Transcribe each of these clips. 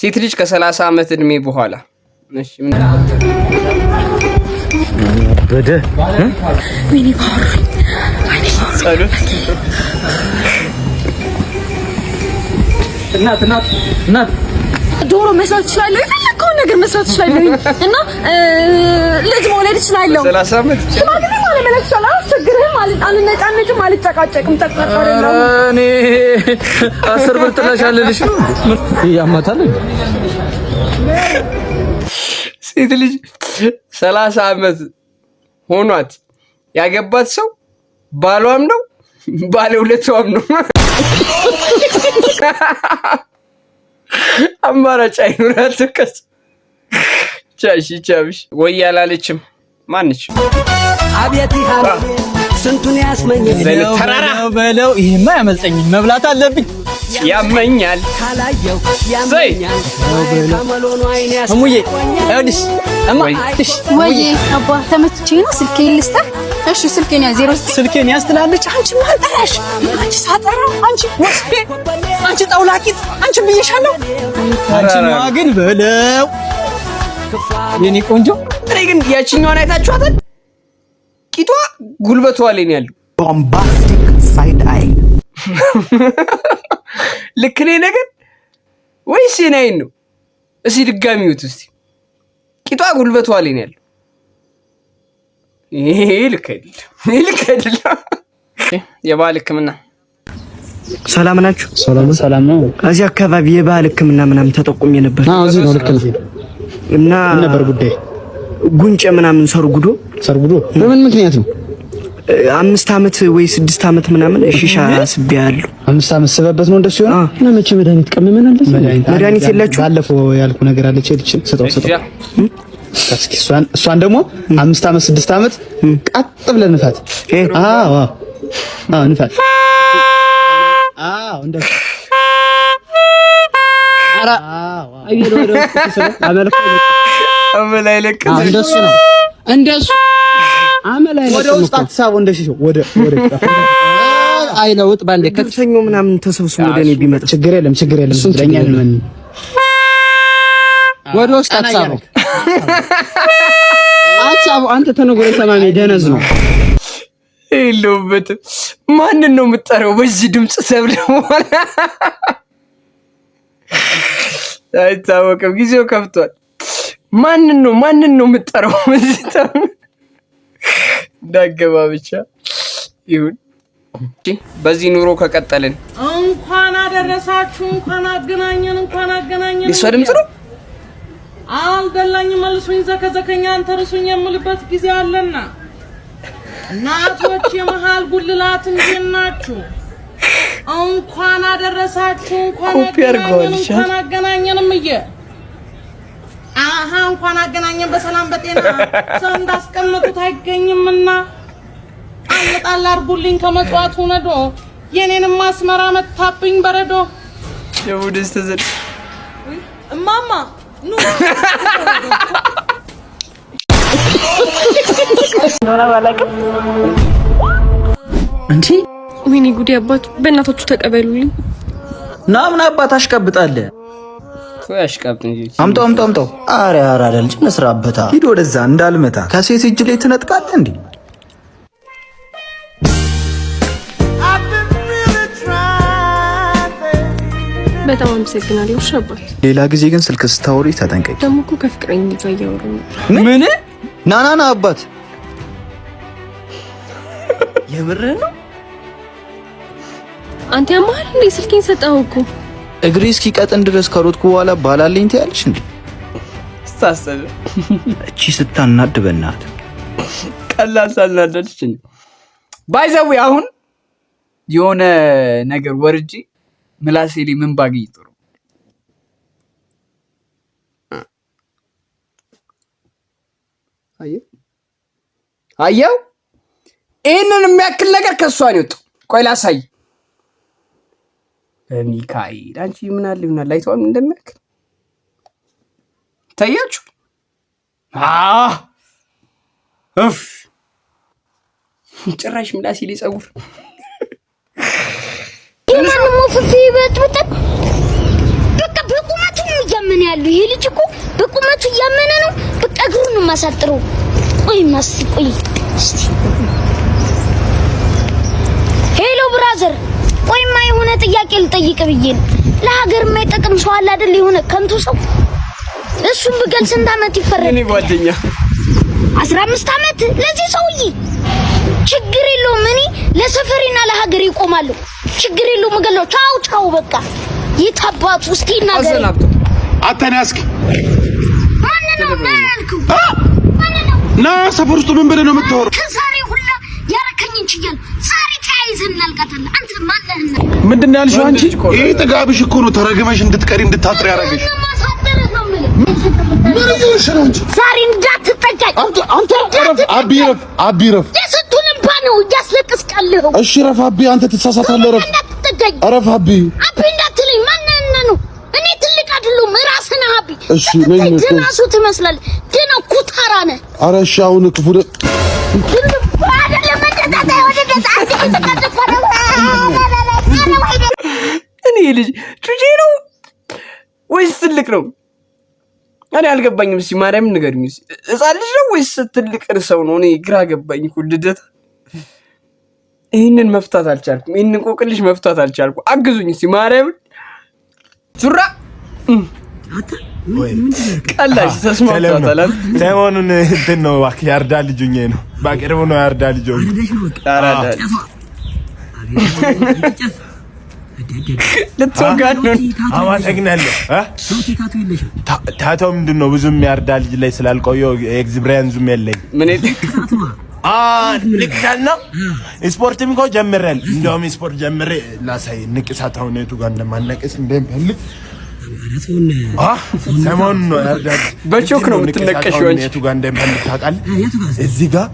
ሴት ልጅ ከ30 ዓመት እድሜ በኋላ እሺ ምን በደ ወይኔ ባሩ ጸሎት እናት ዶሮ መስራት ይችላል የፈለከውን ነገር መስራት ይችላል እና ልጅ መውለድ ይችላል 30 ዓመት ሽማግሌ ማለት ነው ይችላል አስቸግርህም አልነጫነጭም አልጨቃጨቅም ተቀጣጣለሁ እኔ 10 ብር ጥለሻለልሽ ነው ያማታል ሴት ልጅ 30 ዓመት ሆኗት ያገባት ሰው ባሏም ነው ባለ ሁለቷም ነው አማራጭ አይኖራት ከስ ቻሽ ወይ ያላለችም ማንች አብያቲ ሀብ ስንቱን ያስመኛል ተራራ በለው ይሄማ ያመልጠኝ መብላት አለብኝ ያመኛል ካላየው ያመኛል ከመሎኑ አይኔ እሙዬ አይዲስ እማ ወይ አባ ተመችቼ ነው ስልኬን ልስጥህ እሺ ስልኬን ያዝ 0 ስልኬን ያዝ ትላለች አንቺ ማን ጠራሽ አንቺ ሳጠራው አንቺ ወስፌ አንቺ ጣውላቂት አንቺ ብዬሻለሁ አንቺ ነው ግን በለው የኔ ቆንጆ እኔ ግን ያቺኛዋን አይታችኋታል ቂጧ ጉልበቷ ላይ ነው ያለው ቦምባስቲክ ሳይድ አይ ልክ ነኝ ነገር ወይስ የናይን ነው እስኪ ድጋሚውት እስቲ ቂጧ ጉልበቷ ላይ ነው ያለው ይሄ ልክ አይደለም የባህል ህክምና ሰላም ናችሁ ሰላም ነው እዚህ አካባቢ የባህል ህክምና ምናምን ተጠቁሜ ነበር እዚህ ነው ልክ ነው እና ነበር ጉዳይ ጉንጨ ምናምን ሰርጉዶ በምን ምክንያት ነው 5 ዓመት ወይ 6 ዓመት ምናምን ሺሻ አስቤያለሁ 5 ዓመት ሰበበት ነው እንደሱ ይሆናል እና መቼ መድኃኒት ቀመመናል መድኃኒት የላችሁ ባለፈው ያልኩ ነገር አለች እልች ሰጠው እስኪ እሷን ደግሞ 5 ዓመት 6 ዓመት ቀጥ ብለን ንፋት አዎ ንፋት እንደሱ አራ አይደው ወደ አመልከ አመላይ ለክ እንደሱ አመላይ ወደ ውስጥ አትሳቡ እንደሽሾ ወደ አይለውጥ ባንዴ ከተሰኞ ምናምን ተሰብስቦ ወደኔ ቢመጣ ችግር የለም ስለኛ ምን ወደ ውስጥ አትሳቡ አንተ ተነጎረ ሰማሜ ደነዝ ነው ይሉበት ማንን ነው የምትጠራው በዚህ ድምጽ ሰብለው አይታወቅም ጊዜው ከፍቷል ማንን ነው የምትጠራው በዚህ ዳገባ ብቻ ይሁን በዚህ ኑሮ ከቀጠልን እንኳን አደረሳችሁ እንኳን አገናኘን እሷ ድምጽ ነው አልደላኝ መልሱኝ ዘከዘከኛ አንተርሱኝ የምልበት ጊዜ አለና እናቶች የመሃል ጉልላት እንዲናችሁ እንኳን አደረሳችሁ እንኳን አገናኘንም እንኳን አገናኘን በሰላም በጤና ሰው እንዳስቀመጡት አይገኝምና አልጣል አርጉልኝ ከመጽዋቱ ነዶ የኔንም ማስመራ መታብኝ በረዶ የቡድስ ተዘል እማማ ኑ እንዴ ወይኔ ጉዴ አባት በእናታችሁ ተቀበሉልኝ ናምን አባት አሽቀብጣለ ያሽቀብጥ እንጂ አምጣው አረ ልጅ መስራበታ ሂድ ወደዛ እንዳልመታ ከሴት እጅ ላይ ትነጥቃለህ እንዴ በጣም አመሰግናለሁ ሸባት ሌላ ጊዜ ግን ስልክ ስታወሪ ተጠንቀቂ ደሞ እኮ ከፍቅረኝ ጋር እያወሩ ምን ናናና አባት የምርህ ነው አንተ ያማል እንዴ ስልኬን ሰጣው እኮ እግሬ እስኪቀጥን ድረስ ከሮጥኩ በኋላ ባላለኝ ትያለሽ እንዴ ስታሰብ እቺ ስታናድ በእናትህ ቀላል ሳናደድሽ ባይዘው አሁን የሆነ ነገር ወርጂ ምላሴ ላይ ምን ባገኝ ጥሩ አየው ይሄንን የሚያክል ነገር ከሷ ነው የወጣው ቆይ ላሳይ ሚካኤል አንቺ ምን አለ ይሆናል ላይቷን እንደሚያክል ታያችሁ እፍ ጭራሽ ምላሴ ላይ ጸጉር ይማን ሞፍፊ በጥብጥ በቃ በቁመቱ ነው ዘመነ ያለው ይሄ ልጅ እኮ በቁመቱ ያመነ ነው። በቃ እግሩን ማሳጥረው። ቆይ እስቲ ሄሎ ብራዘር፣ ቆይማ የሆነ ጥያቄ ልጠይቅ ብዬ ነው። ለሀገር የማይጠቅም ሰው አለ አይደል? የሆነ ከንቱ ሰው እሱም ብገል ስንት ዓመት ይፈረድ? እኔ ጓደኛ 15 ዓመት ለዚህ ሰውዬ ችግር የለውም። እኔ ለሰፈሬና ለሀገር ይቆማሉ። ችግር የለውም። እገለው። ቻው በቃ ይታባቱ። እስቲ እናገር አተናስክ ማን ነው ማልኩ ና ሰፈር ውስጥ ምን ብለህ ነው የምትወራው? ከዛሬ ሁላ ያረከኝን ችያል ዛሬ ተያይዘን እናልቃታለን። አንተ ማለህና ምንድነው ያልሽው አንቺ? ይሄ ጥጋብሽ እኮ ነው ተረግመሽ እንድትቀሪ እንድታጥሪ ያደረገሽ። ዛሬ እንዳትጠጋኝ አንተ አቢ ረፍ የስንቱን እንባ ነው እያስለቅስቃለሁ። እሺ ረፍ አቢ፣ አንተ ትሳሳታለህ። ረፍ እንዳትጠጋኝ። ረፍ አቢ እንዳትለኝ። ማንነህ ነው? እኔ ትልቅ አይደለሁም። ራስህ ነህ አቢ። እሺ ነኝ ትናሱ ትመስላለህ ግን ኩታራ ነህ። ኧረ እሺ አሁን ክፉ እኔ ልጅ ጩጬ ነው ወይስ ትልቅ ነው? እኔ አልገባኝም። እስኪ ማርያም ንገሪኝ። ሕፃን ልጅ ነው ወይስ ትልቅ ሰው ነው? እኔ ግራ ገባኝ እኮ ልደታ። ይህንን መፍታት አልቻልኩም። ይህንን ቆቅልሽ መፍታት አልቻልኩም። አግዙኝ እስኪ ማርያም። ዙራ ቀላሽ ተስማምቷታል። ሰሞኑን እንትን ነው እባክህ ያርዳ ልጁኝ ነው በቅርቡ ነው ያርዳ ልጁኝ። አራዳ ልትወጋን ነው። አመሰግናለሁ። ታቶ ምንድን ነው ብዙም ያርዳ ልጅ ላይ ስላልቆየው ኤክስፒሪየንሱም የለኝ። ምን ልክታና ስፖርትም እኮ ጀምሬያል። እንደውም ስፖርት ጀምሬ ላሳይ ንቅሳት ሁኔቱ ጋር እንደማነቅስ እንደምፈልግ ሰሞኑን ነው ያርዳ በቾክ ነው የምትነቀሽው እንጂ ሁኔቱ ጋር እንደምፈልግ ታውቃለህ። እዚህ ጋር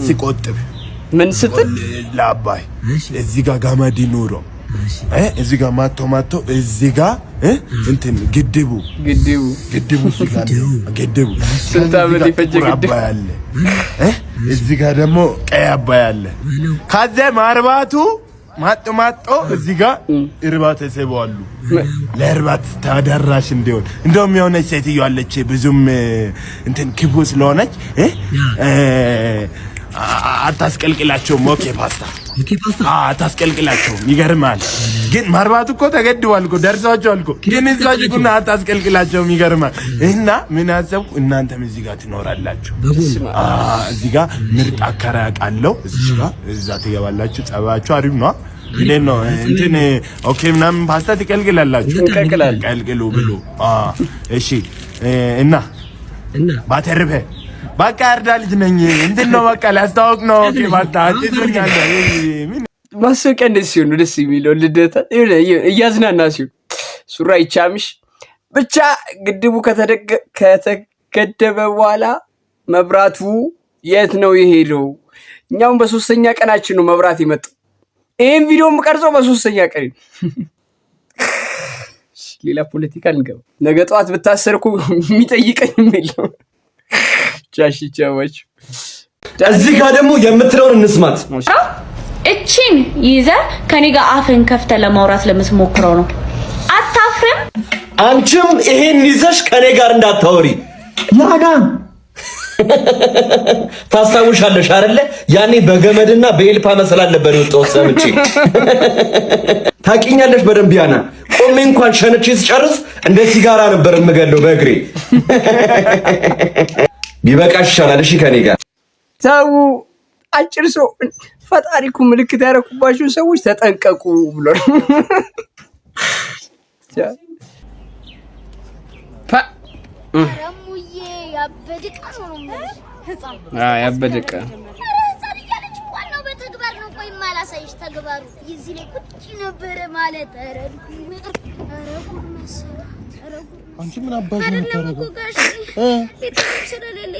ሲቆጥብ ምን ስትል ለአባይ እዚህ ጋር ጋማዲ ኑሮ እዚህ ጋር ማቶ እዚህ ጋር እንትን ግድቡ ስንት ዓመት የፈጀ ግድብ አለ። እዚህ ጋር ደግሞ ቀይ አባይ አለ። ከዛ ማርባቱ ማጦ እዚህ ጋር እርባታ ተሰባሉ ለእርባት ተደራሽ እንዲሆን እንደውም የሆነች ሴትዮ አለች ብዙም እንትን ክፉ ስለሆነች አታስቀልቅላቸው ሞኬ ፓስታ አታስቀልቅላቸው። ይገርማል። ግን ማርባቱ እኮ ተገድቧል እኮ ደርሷቸዋል እኮ ግን እዛችሁና አታስቀልቅላቸው። ይገርማል። እና ምን አሰብኩ እናንተም እዚህ ጋር ትኖራላችሁ። እዚህ ጋር ምርጥ አከራይ አውቃለሁ። እዚህ ጋር እዛ ትገባላችሁ። ጸባችሁ አሪፍ ነው። እንዴት ነው እንትን ኦኬ ምናምን ፓስታ ትቀልቅላላችሁ። ቀልቅሉ ብሎ እሺ። እና ባተርፈ በቃ ያርዳ ልጅ ነኝ እንትን ነው በቃ ላስታውቅ ነው። ኦኬ ባታ አጥቶኛል። ማስታወቂያ እንደዚህ ሲሆን ደስ የሚለው ልደታ እያዝናና ሲሆን ሱራ ይቻምሽ ብቻ። ግድቡ ከተገደበ በኋላ መብራቱ የት ነው የሄደው? እኛውም በሶስተኛ ቀናችን ነው መብራት የመጣው። ይሄን ቪዲዮ የምቀርጸው በሶስተኛ ቀን ነው። ሌላ ፖለቲካ እንገባ። ነገ ጠዋት ብታሰርኩ የሚጠይቀኝ የለም። ቻሺቻዎች እዚህ ጋር ደግሞ የምትለውን እንስማት። እቺን ይዘ ከኔ ጋር አፍን ከፍተ ለማውራት ለምትሞክረው ነው። አታፍርም? አንቺም ይሄን ይዘሽ ከኔ ጋር እንዳታወሪ። ያዳ ታስታውሻለሽ አይደለ? ያኔ በገመድና በኤልፓ መሰላል ነበር የወጣው ሰምቼ። ታውቂኛለሽ በደንብ ያና ቆሜ እንኳን ሸነቼ ስጨርስ እንደ ሲጋራ ነበር የምገለው በእግሬ። ቢበቃሽ ይሻላል። እሺ ከኔ ጋር ታው አጭር ሰው ፈጣሪኩ ምልክት ያረኩባችሁ ሰዎች ተጠንቀቁ ብሎ ረሙዬ ያበድቃ ነው ማለት ህፃን ያበድቃ ዋናው በተግባር ነው። ቆይ ማላሳይሽ ተግባሩ እዚህ ላይ ቁጭ ነበር ማለት አንቺ ምን አባሽ ነው የምታረገው?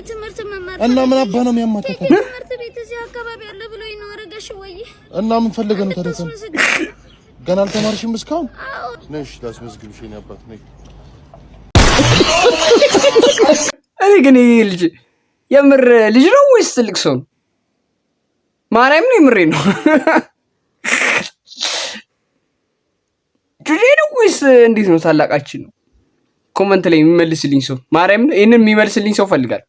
ትምህርት መማር እና ምን አባ ነው የሚያማታው? ትምህርት ቤት እዚህ አካባቢ ያለ ብሎኝ ነው አረጋሽ ወይ? እና ምን ፈልገህ ነው ታደሰም? ገና አልተማርሽም እስካሁን? ነሽ ላስመዝግብሽ የኔ አባት ነኝ። እኔ ግን ይሄ ልጅ የምር ልጅ ነው ወይስ ትልቅ ሰው ነው? ማርያም ነው የምሬ ነው። ጁጄ ነው ወይስ እንዴት ነው? ታላቃችን ነው ኮመንት ላይ የሚመልስልኝ ሰው ማርያም፣ ይሄንን የሚመልስልኝ ሰው ፈልጋል።